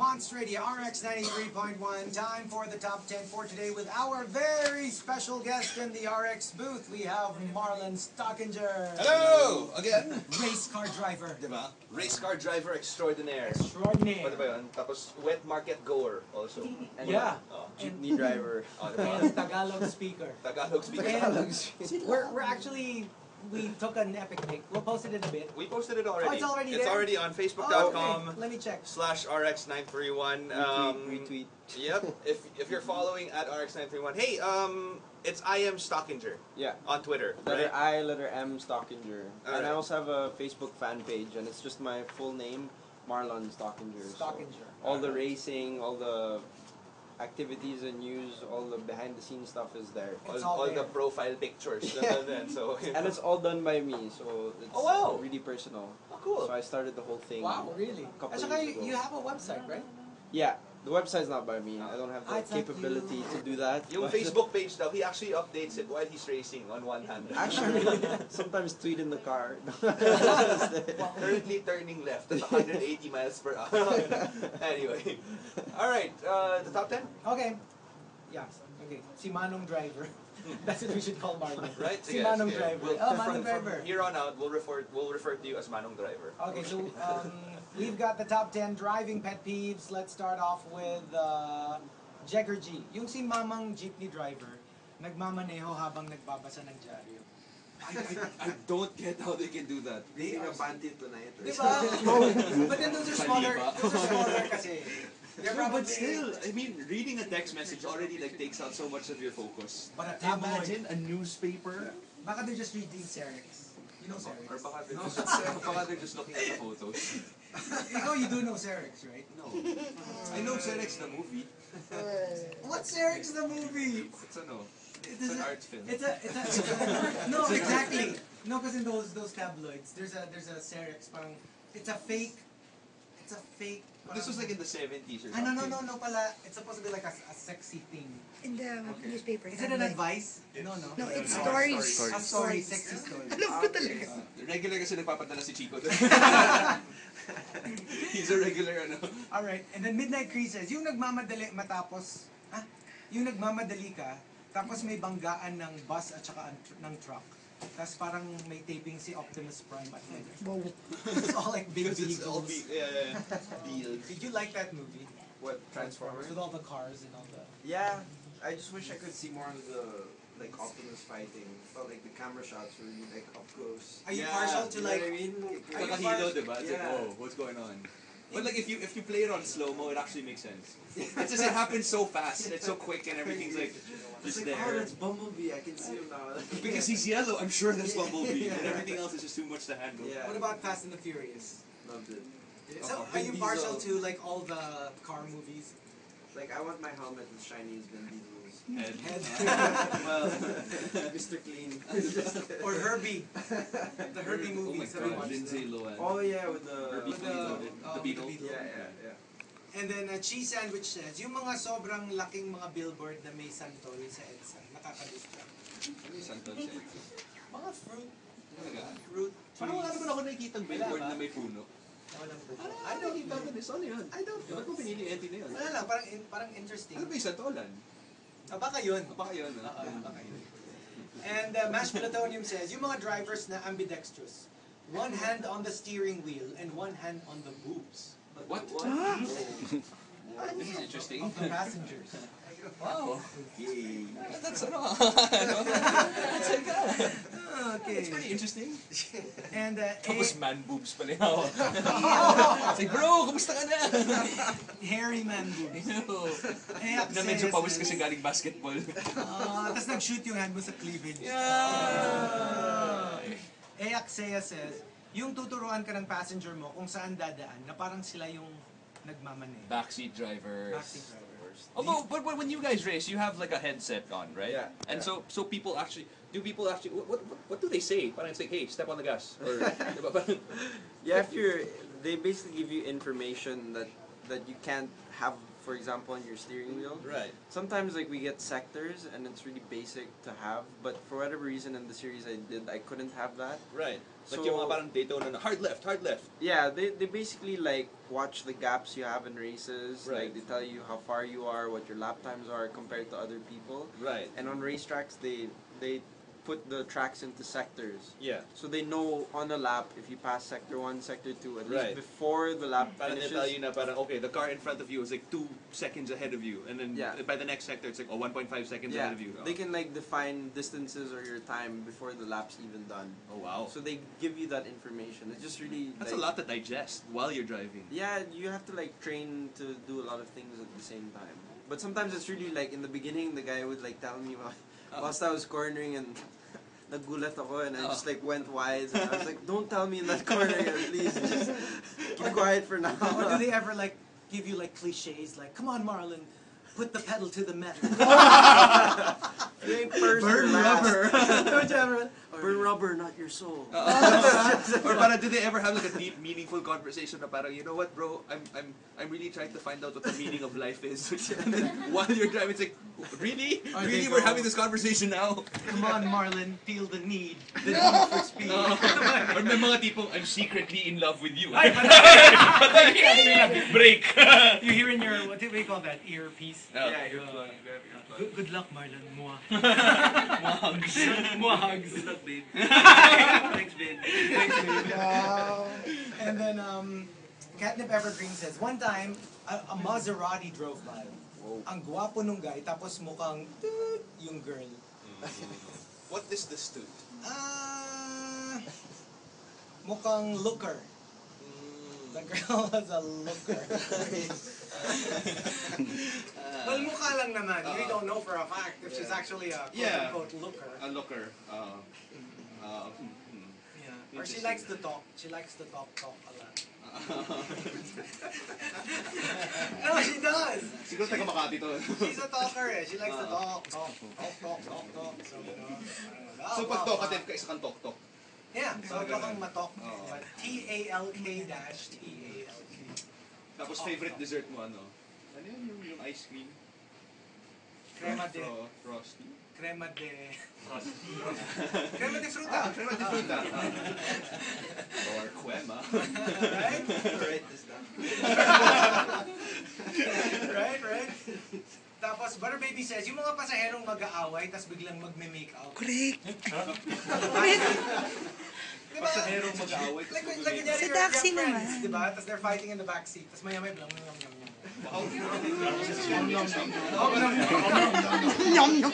Monster Radio RX 93.1. Time for the top 10 for today with our very special guest in the RX booth. We have Marlon Stockinger. Hello! Again. Race car driver. Diba? Race car driver extraordinaire. Extraordinaire. Ano ba yun? Tapos wet market goer also. And yeah. Jeepney driver. Diba? And Tagalog speaker. Tagalog speaker. And we're actually, we took an epic pic. We'll post it in a bit. We posted it already. Oh, it's already there? It's already on Okay. Facebook.com Let me check. /RX931. Retweet. Yep. If you're following at RX931, hey, it's I am Stockinger. Yeah. On Twitter. Letter Right? I, letter M, Stockinger. And I also have a Facebook fan page, and it's just my full name, Marlon Stockinger. Stockinger. So all the racing, all the activities and news, all the behind-the-scenes stuff is there. All the profile pictures. So, And it's all done by me, so it's Oh, wow. really personal. Oh, cool. So I started the whole thing. Wow, really? a couple At years saka ago. you have a website, right? Yeah, the website's not by me. I don't have the It's not capability you. to do that. Yung but- Facebook page daw, he actually updates it while he's racing on one hand. Actually, sometimes tweet in the car. Currently turning left at 180 miles per hour. Anyway. Alright, the top 10? Okay. Yeah. Okay. Si Manong Driver. That's what we should call Marlon. Right? Si Yes, Manong yeah. Driver. We'll- Oh, from Manong Driver. here on out, we'll refer to you as Manong Driver. Okay, so we've got the top 10 driving pet peeves. Let's start off with Jegger G. Yung si Mamang jeepney driver, nagmamaneho habang nagbabasa ng dyaryo. I don't get how they can do that. Reading a panty tonight. Di ba? But then those are smaller kasi. They're No, probably, but still, I mean, reading a text message already like takes out so much of your focus. But a tabloid. Imagine a newspaper. Baka they're just reading Cerex. You know Or Cerex? baka they're just looking at the photos. Ikaw, you do know Cerex, right? No. I know Cerex the movie. What's Cerex the movie? It's a no. It's It's an art film. It's a no, exactly. No, because in those tabloids, there's a Cerex. Parang it's a fake. This was like in the 70s or Ah, something. no, pala. It's supposed to be like a sexy thing. In the newspaper. Is it an advice? No. No, it's stories. A story, sexy story. Alam ko talaga. Regular kasi nagpapadala si Chico doon. He's a regular ano. Alright, and then Midnight Cree says, yung nagmamadali ka, tapos may banggaan ng bus at saka ng truck. Tapos parang may taping si Optimus Prime at the end. Wow. It's all like big Because it's all vehicles. Beals. Did you like that movie? What, Transformers? With all the cars and all the... Yeah, I just wish I could see more of the like Optimus fighting. Felt like the camera shots were really like up close. Are you Yeah, partial to You know like... what I mean? Are you Nakahilo, partial- diba? It's like, Yeah. oh, what's going on? But like if you play it on slow-mo, it actually makes sense. It's just it happens so fast and it's so quick and everything's like just It's like, oh, there. that's Bumblebee. I can see him now. Because he's yellow, I'm sure that's Bumblebee. And everything else is just too much to handle. Yeah. What about Fast and the Furious? Loved it. So, are Vin you partial Diesel. to like all the car movies? Like I want my helmet as shiny as Vin Diesel's. And, Well, Mr. Clean. Or Herbie? The Herbie oh my movies. Have you god, watched Lindsay them? Lohan. Oh yeah, with the Herbie With Clean, the Beetle. Yeah. And then Cheese Sandwich says, yung mga sobrang laking mga billboard na may santol sa EDSA, nakaka-distract. Ano yung santol sa ito? Mga fruit. Talaga? Fruit. Parang wala naman ako nakikita ng billboard na may puno. Walang fruit. I don't nakikita ko this. Ano yun? I don't know. Ba't mo pinili yung entity na yun? Wala lang, parang interesting. Ano ba yung santolan? Baka yun. Baka yun, no? Baka yun. And Mashed Plutonium says, yung mga drivers na ambidextrous, one hand on the steering wheel and one hand on the boobs What? This is interesting. of the passengers. Wow. Yay. That's ano? Okay. It's pretty interesting. And Tapos man boobs pala yung hawak. It's like, bro, kumusta ka na? hairy man boobs. Na medyo pawis kasi galing basketball. Tapos nag-shoot yung hand mo sa cleavage. Axea says, yung tuturuan ka ng passenger mo kung saan dadaan, na parang sila yung nagmamane. Backseat drivers. Backseat drivers. Although, but when you guys race, you have like a headset on, right? Yeah. And so people actually, what do they say? Parang it's like, hey, step on the gas. Or, diba, parang, Yeah, they basically give you information that you can't have, for example, on your steering wheel. right. Sometimes like we get sectors and it's really basic to have, but for whatever reason in the series I couldn't have that. Right. Like yung mga parang Daytona na hard left. Yeah, they basically like watch the gaps you have in races. Right. Like they tell you how far you are, what your lap times are compared to other people. Right. And on racetracks, they put the tracks into sectors. Yeah. So they know on a lap if you pass sector 1, sector 2, at Right. least before the lap Parang they finishes. tell you na parang, okay, the car in front of you is like 2 seconds ahead of you. And then Yeah. by the next sector, it's like 1.5 seconds Yeah, ahead of you. they can like define distances or your time before the lap's even done. Oh, wow. So they give you that information. It's just really That's like, a lot to digest while you're driving. Yeah, you have to like train to do a lot of things at the same time. But sometimes it's really like in the beginning, the guy would like tell me whilst I was cornering and nagulat ako and I just like went wide and I was like, don't tell me in that corner, please. Just keep quiet for now. Or do they ever like give you like cliches like, come on Marlon, put the pedal to the metal. You ain't first or Burn last. rubber. Don't you ever? Burn rubber, not your soul. Or parang did they ever have like a deep, meaningful conversation na parang, you know what, bro, I'm really trying to find out what the meaning of life is. And then while you're driving, it's like, really? Or Really, they we're go, having this conversation now? Come on Marlon, feel the need for speed. Or may mga tipong, I'm secretly in love with you. Break. You hear in your, what do we call that, earpiece? Yeah, Good luck, Marlon. Mwah. Mwah hugs. Good luck, babe. Thanks, babe. And then Catnip Evergreen says, one time, a Maserati drove by. Ang gwapo nung guy, tapos mukhang toot yung girl. What is this to? Mukhang looker. The girl was a looker. Well, mukha lang naman. We don't know for a fact if she's actually a quote-unquote looker. A looker. Yeah. Or she likes to talk. She likes to talk a lot. No, she does. Siguro taga Makati to. She's a talker eh. She likes to talk. So, So pag talkative ka, isa kang tok-tok. yeah, so ito kang matok. Oo. But TALK-TALK. Tapos favorite dessert mo ano? Ano yun yung ice cream? Crema de... Frosty? Crema de... Crema de fruta. Crema de fruta. Or crema. Right? Write this down. Right? Tapos, Butter Baby says, yung mga pasaherong mag-aaway, tas biglang magme-make out. Correct. Diba? Pasaherong mag-aaway. Like kunyari, Sa you're taxi friends, naman. diba? Tas they're fighting in the backseat, tas maya-maya blang, yum. Yum, yum.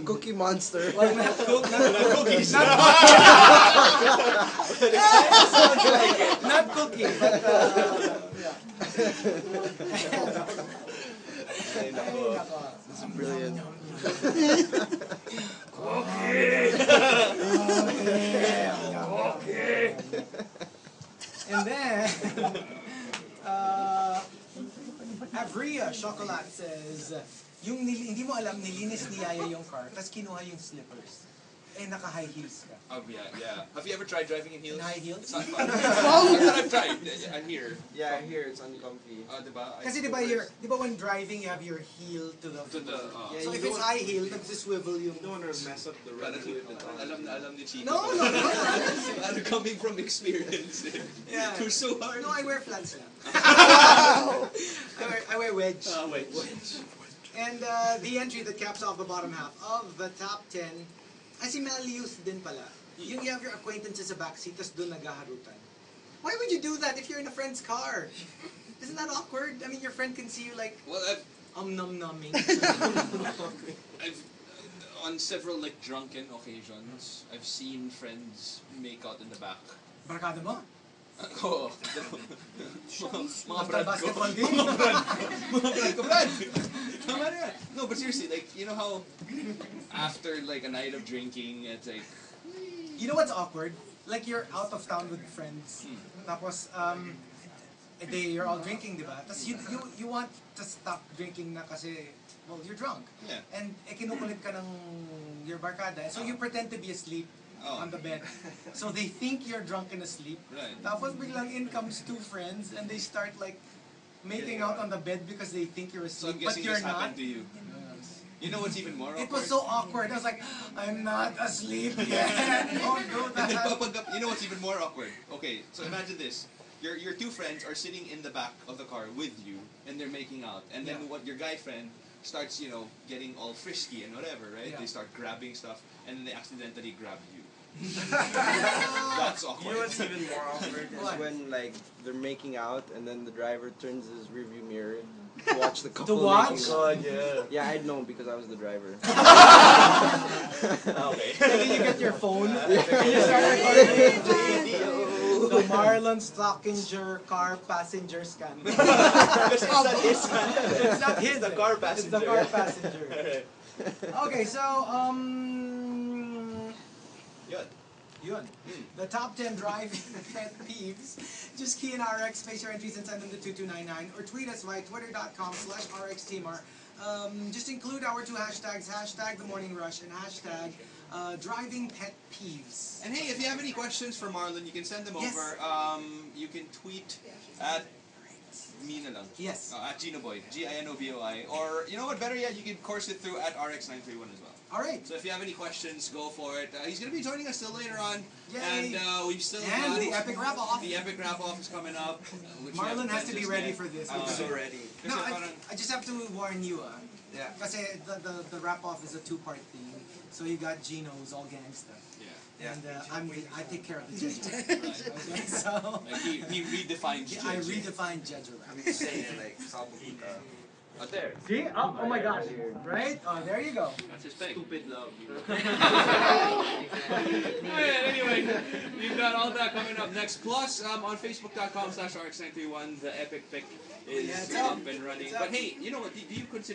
Cookie monster. Cookies. Not cookie, but yeah. Ay, nako. This is brilliant. And then, Avria Chocolate says, yung hindi mo alam, nilinis ni Yaya yung car, tapos kinuha yung slippers. Eh, naka-high heels ka. Oh, yeah. Have you ever tried driving in heels? In high heels? It's not fun. I've tried. I'm here. Yeah, here it's uncomfy. Diba? Kasi diba when driving, you have your heel to the Yeah, so you if it's don't- high heel, nagsi-swivel yung... You don't want to mess up the rest of it. Alam ni Chico. No. Coming from experience. Yeah. Too so hard. No, I wear flats lang. I wear wedge. Wait. And the entry that caps off the bottom half of the top 10, si Malius din pala. Yung you have your acquaintances sa backseat, tas doon naghaharutan. Why would you do that if you're in a friend's car? Isn't that awkward? I mean, your friend can see you like, Well, nom-nomming. I've on several like drunken occasions, I've seen friends make out in the back. Barkada mo? Oh, After basketball game? Brad. Tama na yan. No, but seriously, like, you know how after like a night of drinking, it's like, You know what's awkward? Like you're out of town with friends. Tapos, you're all drinking, di ba? Tapos you want to stop drinking na kasi, well, you're drunk. Yeah. And kinukulit ka ng your barkada. So you pretend to be asleep on the bed. So they think you're drunk and asleep. Right. Tapos biglang in comes two friends and they start like making out on the bed because they think you're So I'm asleep, but guessing you're this not. happened to you. You know what's even more awkward? It was so awkward. I was like, I'm not asleep yet. Don't do And then that. you know what's even more awkward? Okay, so imagine this. Your two friends are sitting in the back of the car with you, and they're making out. And then Yeah. what your guy friend starts, getting all frisky and whatever, right? Yeah. They start grabbing stuff, and then they accidentally grab you. That's You awkward. know what's even more awkward What? is when like they're making out and then the driver turns his rearview mirror to watch the couple watch? making out. God, yeah. Yeah, I'd know because I was the driver. Okay. And then you get your phone. And you start recording the Marlon Stockinger car passenger scan. Kasi it's not his man. It's not his. The car It's the passenger. car passenger. Alright. Okay, so Yun. yun. The top 10 driving pet peeves. Just key in RX, space your entries, and send them to 2299, or tweet us via twitter.com/RxTeamer. Just include our two hashtags, hashtag the morning rush and hashtag driving pet peeves. And hey, if you have any questions for Marlon, you can send them Yes. over. You can tweet at me na lang. Yes. At Ginoboy, GINOBOI. Or, you know what, better yet, you can course it through at RX931 as well. Alright. So if you have any questions, go for it. He's going to be joining us still later on. Yay. And we've still And got the epic wrap-off. The epic wrap-off is coming up. Which Marlon has to be ready yet. for this. I'm because- so ready. No, Kasi I parang- just have to warn you, Yeah. Kasi the wrap-off is a two-part thing. So you got Gino's all gangsta. Yeah. And I take care of the judge. Okay, so Like he redefined I Jeju. redefined judge rap. I'm just saying like Sabukuta. Oh, there. See? Oh my gosh. Right? Oh, there you go. That's his thing. Stupid love. Anyway, we've got all that coming up next. Plus, on Facebook.com/RX931, the epic pic is Yeah, it's up. up and running. It's up. But hey, you know what? Do you consider